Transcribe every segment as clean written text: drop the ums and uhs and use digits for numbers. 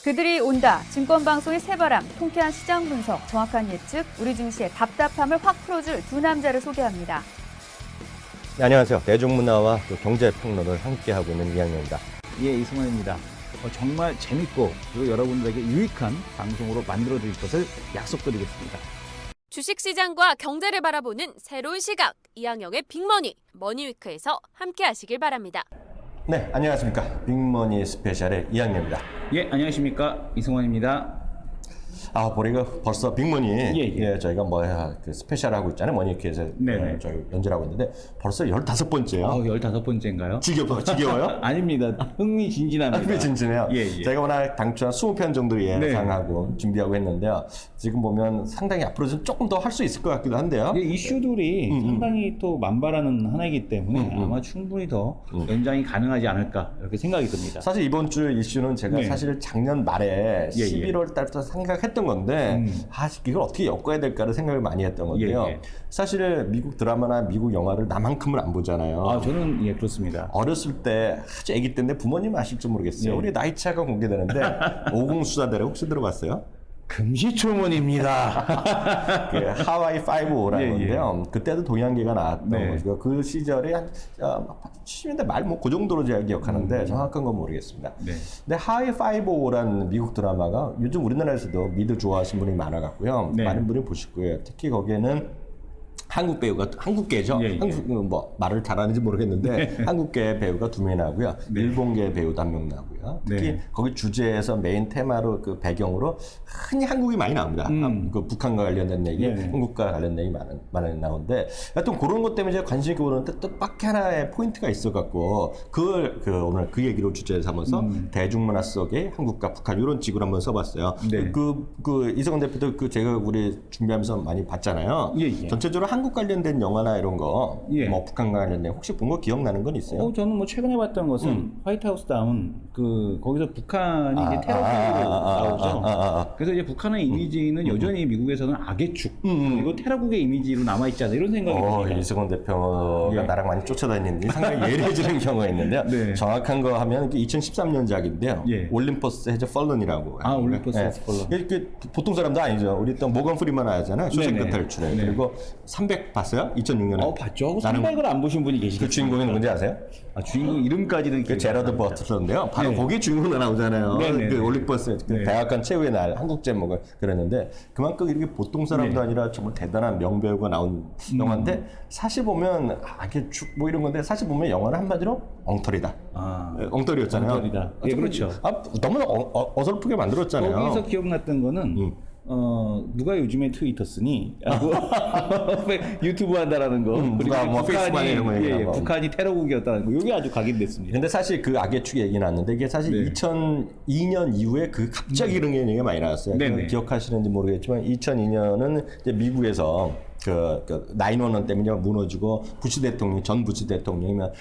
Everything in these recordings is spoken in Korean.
그들이 온다. 증권방송의 새바람, 통쾌한 시장 분석, 정확한 예측, 우리 증시의 답답함을 확 풀어줄 두 남자를 소개합니다. 네, 안녕하세요. 대중문화와 또 경제평론을 함께하고 있는 이양현입니다. 예, 이승환입니다. 정말 재밌고 그리고 여러분들에게 유익한 방송으로 만들어드릴 것을 약속드리겠습니다. 주식시장과 경제를 바라보는 새로운 시각, 이항영의 빅머니, 머니위크에서 함께하시길 바랍니다. 네, 안녕하십니까. 빅머니 스페셜의 이양현입니다. 예, 안녕하십니까. 이승환입니다. 보니까 벌써 빅머니 예. 저희가 그 스페셜 하고 있잖아요. 머니위크에서 네네. 저희 연재하고 있는데 벌써 15번째요. 15번째인가요? 지겨워요? 아닙니다. 흥미진진합니다. 흥미진진해요. 예. 저희가 워낙 당초 한 20편 정도 예상하고 준비하고 했는데요. 지금 보면 상당히 앞으로 좀 조금 더 할 수 있을 것 같기도 한데요. 예, 이슈들이 상당히 또 만발하는 하나이기 때문에 아마 충분히 더 연장이 가능하지 않을까 이렇게 생각이 듭니다. 사실 이번 주 이슈는 제가 네. 사실 작년 말에 예. 11월 달부터 생각했던 건데 이걸 어떻게 엮어야 될까를 생각을 많이 했던 건데요. 예. 사실 미국 드라마나 미국 영화를 나만큼은 안 보잖아요. 저는 예, 그렇습니다. 어렸을 때 아주 아기 때인데 부모님 아실지 모르겠어요. 예. 우리 나이차가 공개되는데 오공수사대를 혹시 들어봤어요? 금시초문입니다. 그 하와이 5라는 예. 건데요. 그때도 동양계가 나왔던 네. 거죠. 그 시절에 한 70년대 말 그 정도로 제가 기억하는데 정확한 건 모르겠습니다. 네. 근데 하와이 5라는 미국 드라마가 요즘 우리나라에서도 미드 좋아하시는 분이 많아갖고요. 네. 많은 분이 보실 거예요. 특히 거기에는 한국 배우가 한국계죠. 예. 한국 뭐 말을 잘하는지 모르겠는데 한국계 배우가 2명이 나오고요. 네. 일본계 배우도 1명 나오고요. 특히 네. 거기 주제에서 메인 테마로 그 배경으로 흔히 한국이 많이 나옵니다. 그 북한과 관련된 얘기, 네. 한국과 관련된 얘기 많이 나오는데 하여튼 그런 것 때문에 제가 관심이 보는데 뜻밖의 하나의 포인트가 있어갖고 그걸 오늘 그 얘기로 주제를 삼아서 대중문화 속의 한국과 북한 이런 식으로 한번 써봤어요. 네. 그 이성원 대표도 제가 우리 준비하면서 많이 봤잖아요. 예. 전체적으로 한국 관련된 영화나 이런 거, 예. 뭐 북한과 관련된 혹시 본 거 기억나는 건 있어요? 저는 뭐 최근에 봤던 것은 화이트하우스 다운 거기서 북한이 이제 테러 국으로 나오죠. 그래서 이제 북한의 이미지는 여전히 미국에서는 악의 축 그리고 테러국의 이미지로 남아 있지 않나 이런 생각이 듭니다. 이승원 대표가 예. 나랑 많이 쫓아다니는데 상당히 예리해지는 경우가 있는데요. 네. 정확한 거 하면 2013년작인데요. 예. 올림퍼스 해저 펄런이라고. 올림퍼스 해저 펄런. 보통 사람도 아니죠. 우리 또 모건 프리만 하잖아요. 쇼생크 네네. 탈출에. 네. 그리고 300 봤어요? 2006년에. 봤죠. 나는 300을 안 보신 분이 계시겠어요. 그 주인공이 누군지 아세요? 주인공 이름까지는 그 제러드 버틀러인데요. 바로 네. 거기 주인공으로 나오잖아요. 네네네. 그 올림퍼스 그 네. 대학간 최후의 날 한국 제목을 그랬는데 그만큼 이렇게 보통 사람도 네. 아니라 정말 대단한 명배우가 나온 영화인데 사실 보면 악의 축 뭐 이런 건데 사실 보면 영화는 한마디로 엉터리다. 엉터리였잖아요. 엉터리다. 예, 그렇죠. 너무 어설프게 만들었잖아요. 거기서 기억났던 거는 누가 요즘에 트위터 쓰니? 하고 유튜브 한다라는 거. 그리고 누가 뭐 페이스북에 이런 거 얘기하고. 북한이 테러국이었다는 거. 이게 아주 각인됐습니다. 근데 사실 그 악의 축 얘기 나왔는데 이게 사실 네. 2002년 이후에 그 갑자기 이런 얘기가 많이 나왔어요. 네네. 기억하시는지 모르겠지만 2002년은 이제 미국에서 그 9/11 때문에 무너지고 전 부시 대통령이면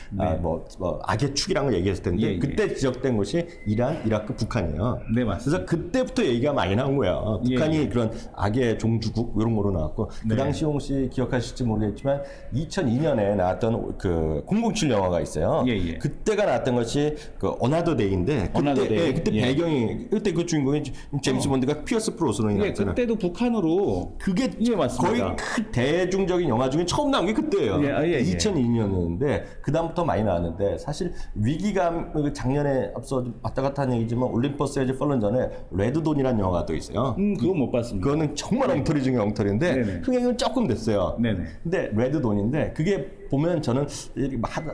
뭐 악의 축이라는 걸 얘기했을 텐데 예. 그때 지적된 곳이 이란, 이라크, 북한이에요. 네, 맞습니다. 그래서 그때부터 얘기가 많이 나온 거예요. 북한이 그런 악의 종주국 이런 거로 나왔고 그 네. 당시 혹시 기억하실지 모르겠지만 2002년에 나왔던 그 007 영화가 있어요. 예. 그때가 나왔던 것이 그 어나더 데이인데 어나더 데이. 그때 예. 배경이 그때 그 주인공이 제임스 본드가 피어스 브로스넌이 나왔잖아요. 그때도 북한으로 그게 맞습니다. 거의 큰 대중적인 영화 중에 처음 나온 게 그때예요. 2002년이었는데 그 다음부터 많이 나왔는데 사실 위기감 작년에 앞서 왔다 갔다 한 얘기지만 올림퍼스 해저 펄런 전에 레드돈이라는 영화가 또 있어요. 그건 못 봤습니다. 그거는 정말 엉터리 중에 엉터리인데 네네. 흥행은 조금 됐어요. 네네. 근데 레드돈인데 그게 보면 저는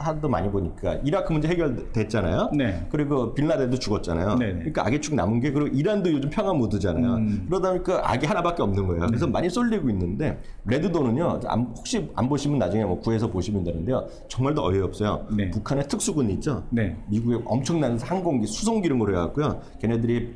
하도 많이 보니까 이라크 문제 해결됐잖아요. 네. 그리고 빌라덴도 죽었잖아요. 네네. 그러니까 악의 축 남은 게 그리고 이란도 요즘 평화 무드잖아요. 그러다 보니까 악이 하나밖에 없는 거예요. 그래서 많이 쏠리고 있는데 레드돈은요. 혹시 안 보시면 나중에 뭐 구해서 보시면 되는데요. 정말 더 어이없어요. 네. 북한의 특수군 있죠. 네. 미국의 엄청난 항공기 수송기 이런 거로 해갖고요. 걔네들이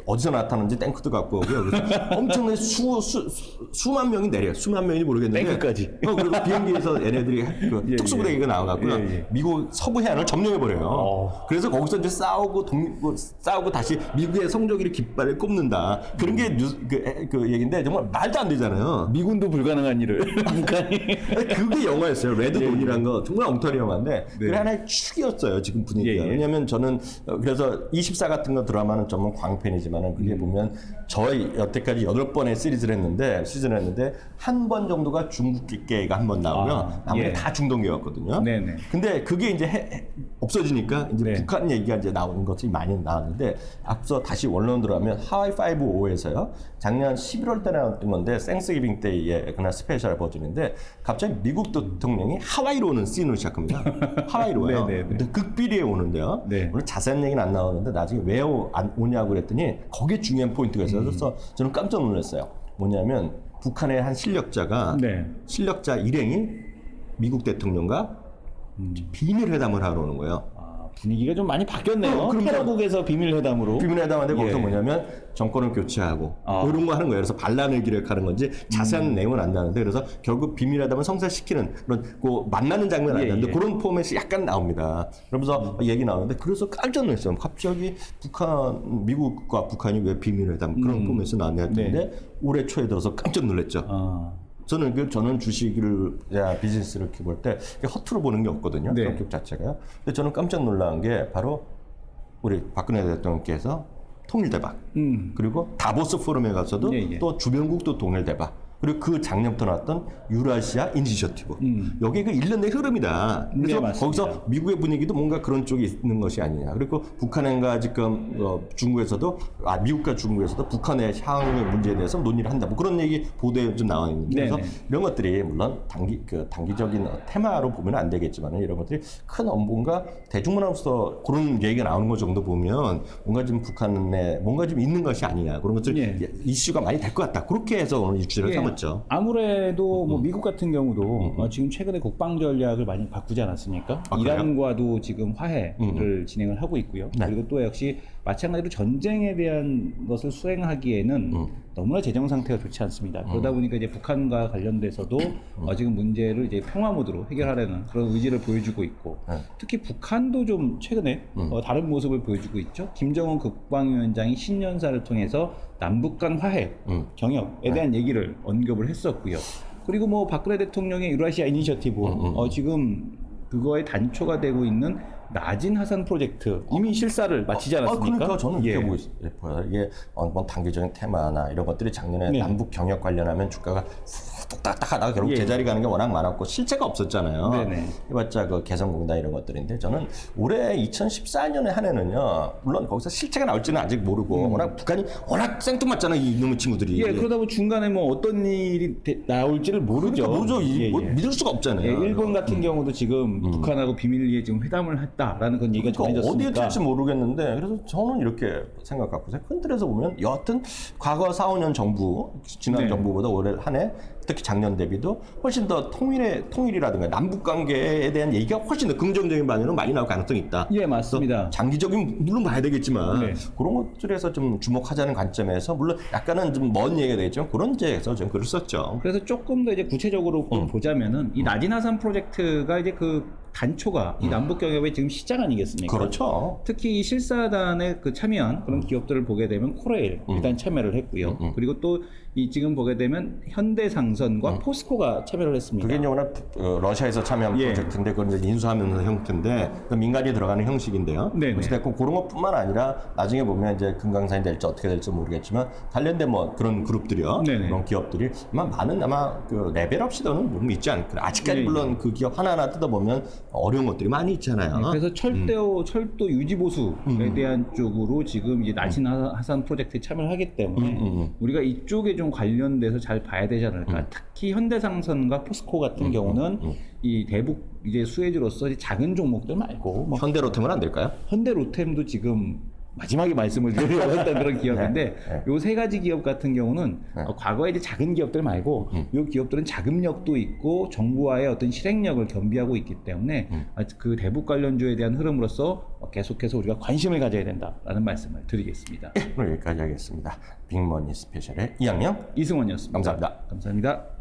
어디서 나타나는지 탱크도 갖고 오고요. 그래서 엄청난 수만 명이 내려요. 수만 명이 모르겠는데. 탱크까지. 그리고 비행기에서 얘네들이 그 예, 특수부대가 나와갖고요. 예, 예. 미국 서부 해안을 점령해버려요. 그래서 거기서 이제 싸우고 다시 미국의 성조기를 깃발을 꼽는다. 그런 게 그 얘기인데 정말 말도 안 되잖아요. 미군도 불가능한 일을 북한이. 그게 영화였어요. 레드돈이라는 거 정말 엉터리 영화인데 그게 하나의 축이었어요. 지금 분위기가. 예, 예. 왜냐하면 저는 그래서 24 같은 거 드라마는 정말 광팬이지만은 그게 보면 저희 여태까지 8번의 시리즈를 했는데 한 번 정도가 중국계가 한 번 나오면 나머지 예. 다 중동계였거든요. 네네. 근데 그게 이제 없어지니까 이제 네. 북한 얘기가 이제 나오는 것이 많이 나왔는데 앞서 다시 원론 들어가면 하와이 5.5에서요. 작년 11월 달에 나왔던 건데 생스기빙 데이에 그날 스페셜 버전인데 갑자기 미국 대통령이 하와이로 오는 씬으로 시작합니다. 하와이로 와요. 네네네. 근데 극비리에 오는데요. 네. 물론 자세한 얘기는 안 나오는데 나중에 왜 오냐고 그랬더니 거기에 중요한 포인트가 있어서 저는 깜짝 놀랐어요. 뭐냐면 북한의 한 실력자가 네. 실력자 일행이 미국 대통령과 비밀 회담을 하러 오는 거예요. 분위기가 좀 많이 바뀌었네요. 그럼요. 테러국에서 비밀회담으로. 비밀 회담하는데 거기서 예. 뭐냐면 정권을 교체하고 이런 거 하는 거예요. 그래서 반란을 기획하는 건지 자세한 내용은 안 나는데 그래서 결국 비밀 회담을 성사시키는 그런 만나는 장면 예, 아니었는데 예. 그런 포맷이 약간 나옵니다. 그러면서 얘기 나오는데 그래서 깜짝 놀랐어요. 갑자기 미국과 북한이 왜 비밀 회담 그런 포맷이 나왔냐 했는데 네. 올해 초에 들어서 깜짝 놀랐죠. 저는 주식을 비즈니스를 이렇게 볼 때 허투루 보는 게 없거든요. 네. 성격 자체가요. 근데 저는 깜짝 놀란 게 바로 우리 박근혜 대통령께서 통일대박 그리고 다보스 포럼에 가서도 예, 예. 또 주변국도 통일대박 그리고 그 작년부터 나왔던 유라시아 이니셔티브 여기 그 1년 내 흐름이다. 그래서 네, 맞습니다. 거기서 미국의 분위기도 뭔가 그런 쪽이 있는 것이 아니냐. 그리고 북한과 지금 중국에서도 미국과 중국에서도 북한의 향후 문제에 대해서 논의를 한다. 뭐 그런 얘기 보도에 좀 나와 있는데 그래서 네네. 이런 것들이 물론 단기적인 테마로 보면 안 되겠지만 이런 것들이 큰 뭔가 대중문화로서 그런 얘기가 나오는 것 정도 보면 뭔가 좀 북한에 뭔가 좀 있는 것이 아니냐 그런 것들 예. 이슈가 많이 될 것 같다. 그렇게 해서 오늘 이 주제를 삼았죠. 아무래도 뭐 미국 같은 경우도 지금 최근에 국방 전략을 많이 바꾸지 않았습니까? 아, 그래요? 이란과도 지금 화해를 진행을 하고 있고요. 네. 그리고 또 역시 마찬가지로 전쟁에 대한 것을 수행하기에는 너무나 재정 상태가 좋지 않습니다. 그러다 보니까 이제 북한과 관련돼서도 지금 문제를 이제 평화 모드로 해결하려는 그런 의지를 보여주고 있고 특히 북한도 좀 최근에 다른 모습을 보여주고 있죠. 김정은 국방위원장이 신년사를 통해서 남북 간 화해 경협에 대한 얘기를 언급을 했었고요. 그리고 뭐 박근혜 대통령의 유라시아 이니셔티브 지금 그거의 단초가 되고 있는 낮은 하산 프로젝트 이미 실사를 마치지 않았습니까? 그러니까 저는 이렇게 예. 보고 있어요. 이게 뭐 단기적인 테마나 이런 것들이 작년에 네. 남북 경협 관련하면 주가가 뚝딱딱 하다가 결국 예. 제자리 가는 게 워낙 많았고 실체가 없었잖아요. 네네. 해봤자 그 개성공단 이런 것들인데 저는 올해 2014년에 한 해는요. 물론 거기서 실체가 나올지는 아직 모르고 워낙 북한이 워낙 생뚱맞잖아 이놈의 친구들이. 예, 그러다 보면 중간에 뭐 어떤 일이 나올지를 모르죠. 그러니까 모르죠. 뭐 믿을 수가 없잖아요. 예, 일본 같은 경우도 지금 북한하고 비밀리에 지금 회담을 했다라는 그런 얘기가 그러니까 전해졌으니까. 어디에 튈지 모르겠는데 그래서 저는 이렇게 생각하고 큰 틀에서 보면 여하튼 과거 4, 5년 정부 지난 네. 정부보다 올해 한 해 특히 작년 대비도 훨씬 더 통일이라든가 남북 관계에 대한 얘기가 훨씬 더 긍정적인 반응으로 많이 나올 가능성이 있다. 예, 맞습니다. 장기적인 물론 봐야 되겠지만 네. 그런 것들에서 좀 주목하자는 관점에서 물론 약간은 좀 먼 얘기가 되겠지만 그런 데에서 좀 글을 썼죠. 그래서 조금 더 이제 구체적으로 보자면은 이 낮은 하산 프로젝트가 이제 그 단초가 이 남북 경협의 지금 시작 아니겠습니까? 그렇죠. 특히 이 실사단에 그 참여한 그런 기업들을 보게 되면 코레일 일단 참여를 했고요. 그리고 또 이 지금 보게 되면 현대상선과 포스코가 참여를 했습니다. 그게 이제 워낙 러시아에서 참여한 예. 프로젝트인데 그건 이제 인수하면서 형태인데 그 민간이 들어가는 형식인데요. 네네. 어쨌든 그런 것뿐만 아니라 나중에 보면 이제 금강산이 될지 어떻게 될지 모르겠지만 관련된 뭐 그런 그룹들이요, 네네. 그런 기업들이 아마 그 레벨업 시도는 뭐 있지 않을까. 아직까지 예, 물론 그 기업 하나하나 뜯어보면 어려운 것들이 많이 있잖아요. 그래서 철도 유지 보수에 대한 쪽으로 지금 이제 낮은 하산 프로젝트에 참여를 하기 때문에 우리가 이쪽에 좀 관련돼서 잘 봐야 되지 않을까. 특히 현대상선과 포스코 같은 경우는 이 대북 이제 수혜주로서 작은 종목들 말고 뭐 현대로템은 안 될까요? 현대로템도 지금 마지막에 말씀을 드리려고 했던 그런 기업인데 네. 요 세 가지 기업 같은 경우는 과거에 이제 작은 기업들 말고 요 기업들은 자금력도 있고 정부와의 어떤 실행력을 겸비하고 있기 때문에 그 대북 관련주에 대한 흐름으로서 계속해서 우리가 관심을 가져야 된다라는 말씀을 드리겠습니다. 오늘 여기까지 하겠습니다. 빅머니 스페셜의 이양영 이승원이었습니다. 감사합니다. 감사합니다.